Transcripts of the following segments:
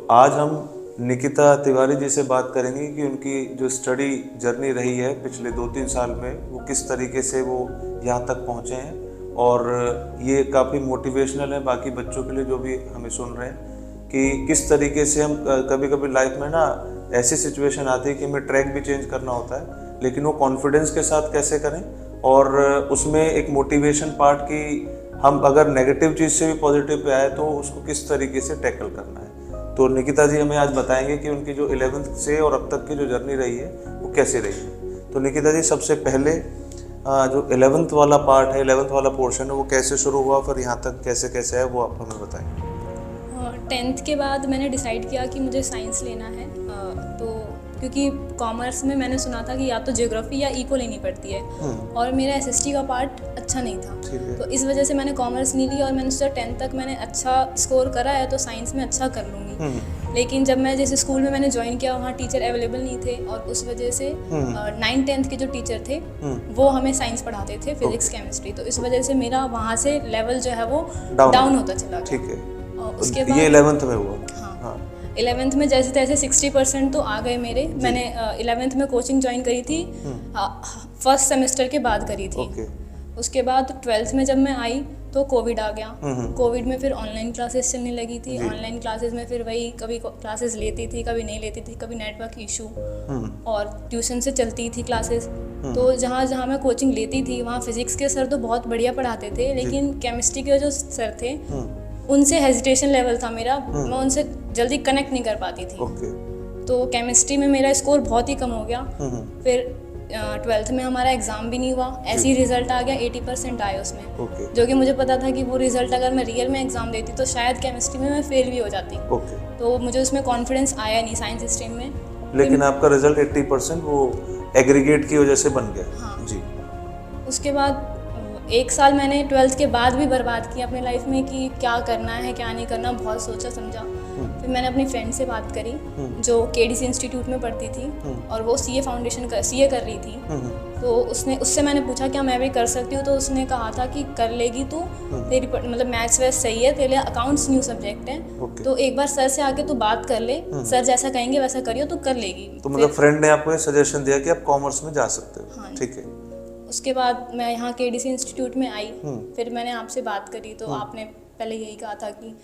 आज हम निकिता तिवारी जी से बात करेंगे कि उनकी जो स्टडी जर्नी रही है पिछले 2-3 साल में, वो किस तरीके से वो यहाँ तक पहुँचे हैं। और ये काफ़ी मोटिवेशनल है बाकी बच्चों के लिए जो भी हमें सुन रहे हैं, कि किस तरीके से हम कभी कभी लाइफ में ना ऐसी सिचुएशन आती है कि हमें ट्रैक भी चेंज करना होता है, लेकिन वो कॉन्फिडेंस के साथ कैसे करें, और उसमें एक मोटिवेशन पार्ट की हम अगर नेगेटिव चीज़ से भी पॉजिटिव पे आए तो उसको किस तरीके से टैकल करना है। तो निकिता जी हमें आज बताएंगे कि उनकी जो 11th से और अब तक की जो जर्नी रही है वो कैसे रही है। तो निकिता जी, सबसे पहले जो 11th वाला पार्ट है, 11th वाला पोर्शन है, वो कैसे शुरू हुआ, फिर यहाँ तक कैसे कैसे है, वो आप हमें बताएंगे। 10th के बाद मैंने डिसाइड किया कि मुझे साइंस लेना है, तो क्योंकि कॉमर्स में मैंने सुना था कि या तो ज्योग्राफी या इको लेनी पड़ती है, और मेरा एसएसटी का पार्ट अच्छा नहीं था, तो इस वजह से मैंने कॉमर्स नहीं ली। और मैंने सोचा 10th तक मैंने अच्छा स्कोर करा है तो साइंस में अच्छा कर लूँगी। लेकिन जब मैं जैसे स्कूल में मैंने ज्वाइन किया, वहाँ टीचर अवेलेबल नहीं थे, और उस वजह से 9th-10th के जो टीचर थे वो हमें साइंस पढ़ाते थे, फिजिक्स केमिस्ट्री, तो इस वजह से मेरा वहाँ से लेवल जो है वो डाउन होता चला गया। ठीक है, उसके बाद ये 11th में हुआ। हाँ, 11th में जैसे तैसे 60% तो आ गए मेरे। मैंने 11th में कोचिंग ज्वाइन करी थी, फर्स्ट सेमेस्टर के बाद करी थी। उसके बाद 12th में जब मैं आई तो कोविड आ गया। कोविड में फिर ऑनलाइन क्लासेस चलने लगी थी। ऑनलाइन क्लासेस में फिर वही कभी क्लासेस लेती थी, कभी नहीं लेती थी, कभी नेटवर्क इशू, और ट्यूशन से चलती थी क्लासेस। तो जहाँ जहाँ मैं कोचिंग लेती थी वहाँ फिजिक्स के सर तो बहुत बढ़िया पढ़ाते थे, लेकिन केमिस्ट्री के जो सर थे उनसे हेजिटेशन लेवल था मेरा, मैं उनसे जल्दी कनेक्ट नहीं कर पाती थी। तो केमिस्ट्री में मेरा स्कोर बहुत ही कम हो गया। फिर 12th में हमारा एग्ज़ाम भी नहीं हुआ, ऐसे ही रिजल्ट आ गया, 80% आए उसमें, जो कि मुझे पता था कि वो रिजल्ट अगर मैं रियल में एग्ज़ाम देती तो शायद केमिस्ट्री में मैं फेल भी हो जाती। तो मुझे उसमें कॉन्फिडेंस आया नहीं साइंस स्ट्रीम में। लेकिन आपका रिजल्ट 80% वो एग्रीगेट की वजह से बन गया। हाँ जी। उसके बाद 1 साल मैंने 12th के बाद भी बर्बाद किया अपने लाइफ में कि क्या करना है क्या नहीं करना, बहुत सोचा समझा। फिर मैंने अपनी फ्रेंड से बात करी जो केडीसी इंस्टीट्यूट में पढ़ती थी, और वो सीए कर रही थी। तो उससे मैंने पूछा क्या मैं भी कर सकती हूँ, तो उसने कहा था कि कर लेगी तू, तेरी मतलब मैथ्स वैथ सही है, तेरे लिए अकाउंट्स न्यू सब्जेक्ट है, तो एक बार सर से आके तू बात कर ले, सर जैसा कहेंगे वैसा करियो, तू कर लेगी। तो मतलब फ्रेंड ने आपको सजेशन दिया कि आप कॉमर्स में जा सकते हो। हाँ, ठीक है। उसके बाद मैं यहाँ केडीसी इंस्टीट्यूट में आई, फिर मैंने आपसे बात करी, तो आपने पहले यही कहा था कि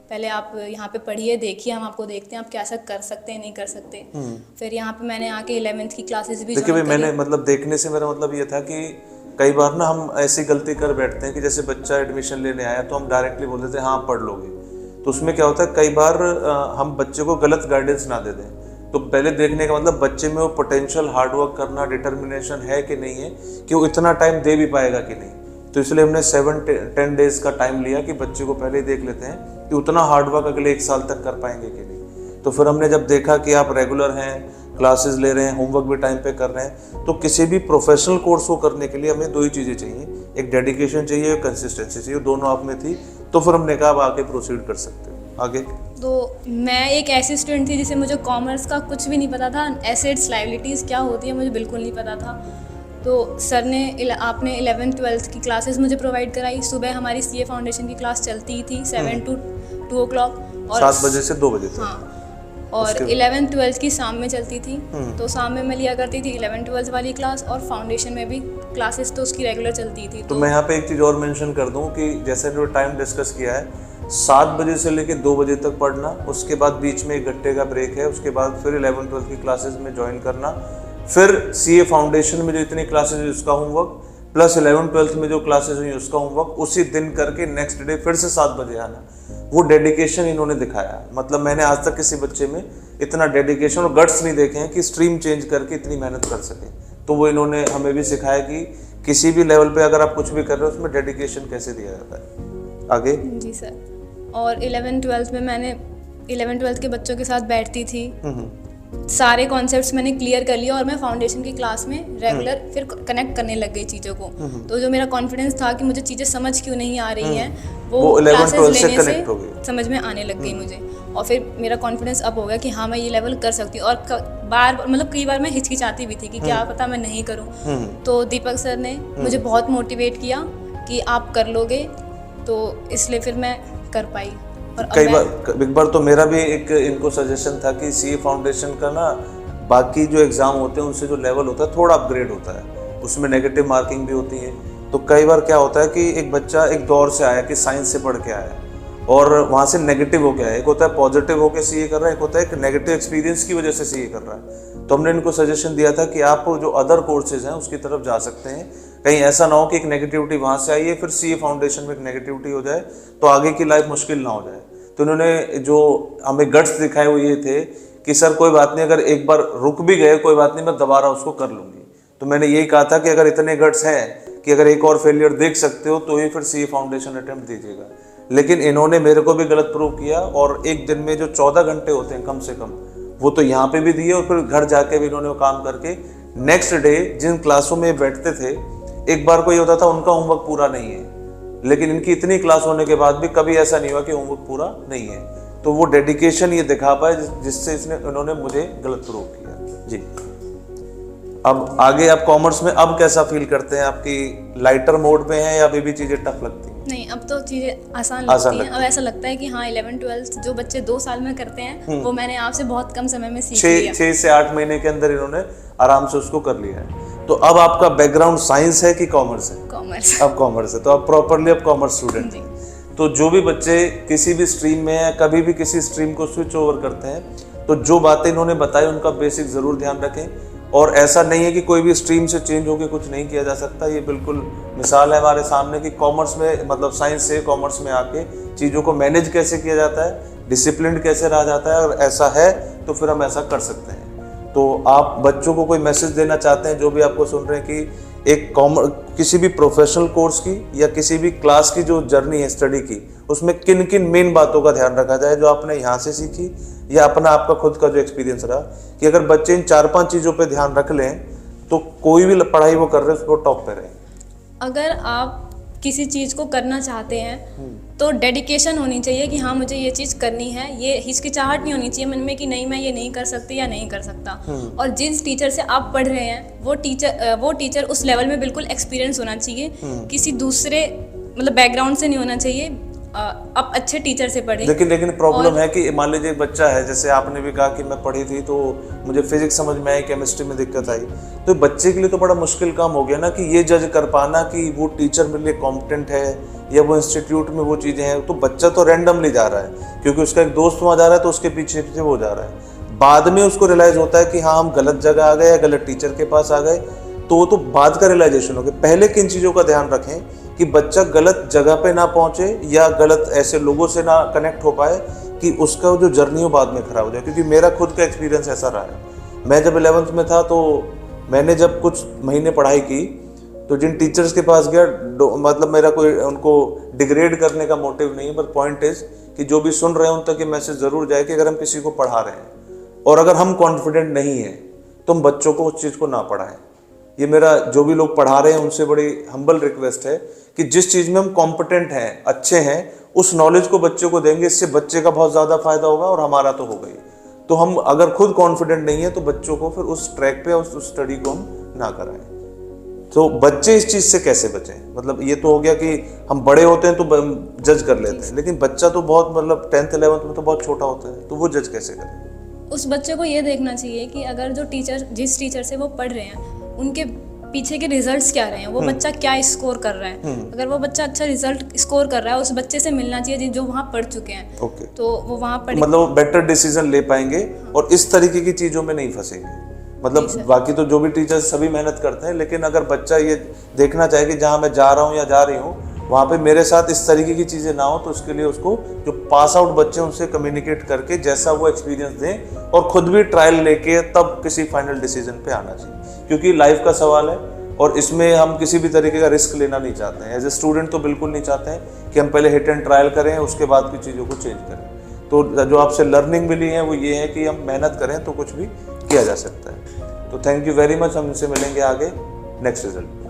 पहले आप यहाँ पे पढ़िए, देखिए, हम आपको देखते हैं आप कैसा कर सकते हैं नहीं कर सकते। फिर यहाँ पे मैंने आके 11th की क्लासेस भी देखिए भाई, मैंने मतलब देखने से मेरा मतलब ये था कि कई बार ना हम ऐसी गलती कर बैठते हैं कि जैसे बच्चा एडमिशन लेने आया तो हम डायरेक्टली बोल देते हैं हाँ पढ़ लोगे, तो उसमें क्या होता है कई बार हम बच्चे को गलत गाइडेंस ना दे दें। तो पहले देखने का मतलब बच्चे में वो पोटेंशियल हार्डवर्क करना, डिटर्मिनेशन है कि नहीं है, कि वो इतना टाइम दे भी पाएगा कि नहीं। तो इसलिए हमने 7-10 डेज का टाइम लिया कि बच्चे को पहले देख लेते हैं कि उतना हार्डवर्क अगले 1 साल तक कर पाएंगे कि नहीं। तो फिर हमने जब देखा कि आप रेगुलर हैं, क्लासेस ले रहे हैं, होमवर्क भी टाइम पे कर रहे हैं, तो किसी भी प्रोफेशनल कोर्स को करने के लिए हमें 2 ही चीज़ें चाहिए, एक डेडिकेशन चाहिए, एक कंसिस्टेंसी चाहिए, दोनों आप में थी। तो फिर हमने कहा आप आगे प्रोसीड कर सकते हो। आगे तो मैं एक ऐसी स्टूडेंट थी जिसे मुझे कॉमर्स का कुछ भी नहीं पता था, एसेट्स लायबिलिटीज़ क्या होती है मुझे बिल्कुल नहीं पता था। तो सर ने आपने 11th-12th की क्लासेस मुझे प्रोवाइड कराई। सुबह हमारी सीए फाउंडेशन की क्लास चलती थी 7 to 2 o'clock, और 7 बजे से 2 बजे तक। हाँ, और 11th-12th की शाम में चलती थी। तो शाम में मैं लिया करती थी 11th-12th वाली क्लास, और फाउंडेशन में भी क्लासेस तो उसकी रेगुलर चलती थी। तो मैं यहाँ पे एक चीज़ और मेंशन कर दूँ कि जैसे जो टाइम डिस्कस किया है, 7 बजे से लेके 2 बजे तक पढ़ना, उसके बाद बीच में 1 घंटे का ब्रेक है, उसके बाद फिर 11th-12th की क्लासेस में ज्वाइन करना, फिर सीए फाउंडेशन में जो इतनी क्लासेस हुई उसका होमवर्क, प्लस 11th-12th में जो क्लासेस हुई उसका होमवर्क, उसी दिन करके नेक्स्ट डे फिर से 7 बजे आना। वो डेडिकेशन इन्होंने दिखाया, मतलब मैंने आज तक किसी बच्चे में इतना डेडिकेशन और गट्स नहीं देखे हैं कि स्ट्रीम चेंज करके इतनी मेहनत कर सके। तो वो इन्होंने हमें भी सिखाया कि किसी भी लेवल पे अगर आप कुछ भी कर रहे हो उसमें डेडिकेशन कैसे दिया जाता है। आगे जी सर। और 11th-12th में मैंने 11th-12th के बच्चों के साथ बैठती थी, सारे कॉन्सेप्ट्स मैंने क्लियर कर लिया, और मैं फाउंडेशन की क्लास में रेगुलर फिर कनेक्ट करने लग गई चीज़ों को। तो जो मेरा कॉन्फिडेंस था कि मुझे चीज़ें समझ क्यों नहीं आ रही हैं, वो क्लासेस लेने से समझ में आने लग गई मुझे, और फिर मेरा कॉन्फिडेंस अप हो गया कि हाँ मैं ये लेवल कर सकती हूँ। और कई बार मैं हिचकिचाती भी थी कि क्या पता मैं नहीं करूँ। तो दीपक सर ने मुझे बहुत मोटिवेट किया कि आप कर लोगे, तो इसलिए फिर मैं कर पाई। और अब एक बार तो मेरा भी एक इनको सजेशन था कि सीए फाउंडेशन का ना बाकी जो एग्ज़ाम होते हैं उनसे जो लेवल होता है थोड़ा अपग्रेड होता है, उसमें नेगेटिव मार्किंग भी होती है। तो कई बार क्या होता है कि एक बच्चा एक दौर से आया कि साइंस से पढ़ के आया और वहाँ से नेगेटिव हो गया है, एक होता है पॉजिटिव होकर सीए कर रहा है, एक होता है एक नेगेटिव एक्सपीरियंस की वजह से सीए कर रहा है। तो हमने इनको सजेशन दिया था कि आप जो अदर कोर्सेज हैं उसकी तरफ जा सकते हैं, कहीं ऐसा ना हो कि एक नेगेटिविटी वहाँ से आई है फिर सीए फाउंडेशन में एक नेगेटिविटी हो जाए तो आगे की लाइफ मुश्किल ना हो जाए। तो उन्होंने जो हमें गट्स दिखाए वो ये थे कि सर कोई बात नहीं, अगर एक बार रुक भी गए कोई बात नहीं, मैं दोबारा उसको कर लूँगी। तो मैंने यही कहा था कि अगर इतने गट्स हैं कि अगर एक और फेलियर देख सकते हो तो ही फिर सीए फाउंडेशन अटेम्प्ट दीजिएगा। लेकिन इन्होंने मेरे को भी गलत प्रूव किया और एक दिन में जो 14 घंटे होते हैं कम से कम वो तो यहाँ पे भी दिए और फिर घर जाके भी इन्होंने वो काम करके नेक्स्ट डे जिन क्लासों में बैठते थे, एक बार को ये होता था उनका होमवर्क पूरा नहीं है, लेकिन इनकी इतनी क्लास होने के बाद भी कभी ऐसा नहीं हुआ कि होमवर्क पूरा नहीं है। तो वो डेडिकेशन ये दिखा पाए जिससे इन्होंने मुझे गलत प्रूव किया। जी, अब आगे आप कॉमर्स में अब कैसा फील करते हैं? आपकी लाइटर मोड में है या अभी भी चीजें टफ लगती हैं? नहीं, अब तो चीज़ें आसान लगती हैं। अब ऐसा लगता है कि हाँ 11th-12th जो बच्चे 2 साल में करते हैं वो मैंने आपसे बहुत कम समय में सीख लिया। 6 से 8 महीने के अंदर इन्होंने आराम से उसको कर लिया है। तो अब आपका बैकग्राउंड साइंस है कि कॉमर्स है? कॉमर्स। अब कॉमर्स है, तो आप प्रॉपरली अब कॉमर्स स्टूडेंट हैं। तो जो भी बच्चे किसी भी स्ट्रीम में या कभी भी किसी स्ट्रीम को स्विच ओवर करते हैं तो जो बातें इन्होंने बताई उनका बेसिक जरूर ध्यान रखें। और ऐसा नहीं है कि कोई भी स्ट्रीम से चेंज होकर कुछ नहीं किया जा सकता। ये बिल्कुल मिसाल है हमारे सामने कि कॉमर्स में मतलब साइंस से कॉमर्स में आके चीज़ों को मैनेज कैसे किया जाता है, डिसिप्लिन कैसे रहा जाता है, और ऐसा है तो फिर हम ऐसा कर सकते हैं। तो आप बच्चों को कोई मैसेज देना चाहते हैं जो भी आपको सुन रहे हैं कि एक किसी भी प्रोफेशनल कोर्स की या किसी भी क्लास की जो जर्नी है स्टडी की, उसमें किन किन मेन बातों का ध्यान रखा जाए जो आपने यहाँ से सीखी या अपना आपका खुद का जो एक्सपीरियंस रहा, कि अगर बच्चे इन 4-5 चीज़ों पे ध्यान रख लें तो कोई भी पढ़ाई वो कर रहे हैं उसको टॉप पे रहे। अगर आप किसी चीज़ को करना चाहते हैं तो डेडिकेशन होनी चाहिए कि हाँ मुझे ये चीज़ करनी है, ये हिचकिचाहट नहीं होनी चाहिए मन में कि नहीं मैं ये नहीं कर सकती या नहीं कर सकता। और जिस टीचर से आप पढ़ रहे हैं वो टीचर उस लेवल में बिल्कुल एक्सपीरियंस होना चाहिए, किसी दूसरे मतलब बैकग्राउंड से नहीं होना चाहिए। आप अच्छे टीचर से पढ़ें। लेकिन प्रॉब्लम है कि मान लीजिए एक बच्चा है, जैसे आपने भी कहा कि मैं पढ़ी थी तो मुझे फिजिक्स समझ में आई, केमिस्ट्री में दिक्कत आई, तो बच्चे के लिए तो बड़ा मुश्किल काम हो गया ना कि ये जज कर पाना कि वो टीचर मेरे लिए कॉम्पिटेंट है या वो इंस्टीट्यूट में वो चीज़ें हैं। तो बच्चा तो रैंडमली जा रहा है क्योंकि उसका एक दोस्त वहाँ जा रहा है तो उसके पीछे पीछे वो जा रहा है। बाद में उसको रियलाइज होता है कि हाँ हम गलत जगह आ गए या गलत टीचर के पास आ गए, तो वो तो बाद का रियलाइजेशन हो गया। पहले किन चीज़ों का ध्यान रखें कि बच्चा गलत जगह पे ना पहुंचे या गलत ऐसे लोगों से ना कनेक्ट हो पाए कि उसका जो जर्नी हो बाद में खराब हो जाए। क्योंकि मेरा खुद का एक्सपीरियंस ऐसा रहा है। मैं जब 11th में था तो मैंने जब कुछ महीने पढ़ाई की तो जिन टीचर्स के पास गया, मतलब मेरा कोई उनको डिग्रेड करने का मोटिव नहीं है, पर पॉइंट इज कि जो भी सुन रहे हैं उन तक ये मैसेज जरूर जाए कि अगर हम किसी को पढ़ा रहे हैं और अगर हम कॉन्फिडेंट नहीं है तो हम बच्चों को उस चीज़ को ना पढ़ाएं। ये मेरा जो भी लोग पढ़ा रहे हैं उनसे बड़ी हम्बल रिक्वेस्ट है कि जिस चीज़ में हम कॉम्पिटेंट हैं, अच्छे हैं, उस नॉलेज को बच्चे को देंगे, इससे बच्चे का बहुत ज़्यादा फायदा होगा और हमारा तो होगा ही। तो हम अगर खुद कॉन्फिडेंट नहीं है तो बच्चों को फिर उस ट्रैक पे उस स्टडी को हम ना कराएं। तो बच्चे इस चीज़ से कैसे बचें? मतलब ये तो हो गया कि हम बड़े होते हैं तो जज कर लेते हैं, लेकिन बच्चा तो बहुत मतलब 10th 11th में तो बहुत छोटा होता है, तो वो जज कैसे करें? उस बच्चे को ये देखना चाहिए कि अगर जो टीचर जिस टीचर से वो पढ़ रहे हैं उनके पीछे के रिजल्ट्स क्या रहे हैं, वो बच्चा क्या स्कोर कर रहा है। अगर वो बच्चा अच्छा रिजल्ट स्कोर कर रहा है उस बच्चे से मिलना चाहिए जो वहाँ पढ़ चुके हैं। तो वो वहाँ पढ़ मतलब बेटर डिसीजन ले पाएंगे और इस तरीके की चीज़ों में नहीं फंसेंगे। मतलब बाकी तो जो भी टीचर्स सभी मेहनत करते हैं, लेकिन अगर बच्चा ये देखना चाहे कि जहाँ मैं जा रहा हूँ या जा रही हूँ वहाँ पे मेरे साथ इस तरीके की चीज़ें ना हो, तो उसके लिए उसको जो पास आउट बच्चे उनसे कम्युनिकेट करके जैसा वो एक्सपीरियंस दें और खुद भी ट्रायल लेके तब किसी फाइनल डिसीजन पे आना चाहिए। क्योंकि लाइफ का सवाल है और इसमें हम किसी भी तरीके का रिस्क लेना नहीं चाहते हैं। एज ए स्टूडेंट तो बिल्कुल नहीं चाहते हैं कि हम पहले हिट एंड ट्रायल करें उसके बाद की चीज़ों को चेंज करें। तो जो आपसे लर्निंग मिली है वो ये है कि हम मेहनत करें तो कुछ भी किया जा सकता है। तो थैंक यू वेरी मच, हम इनसे मिलेंगे आगे नेक्स्ट रिजल्ट।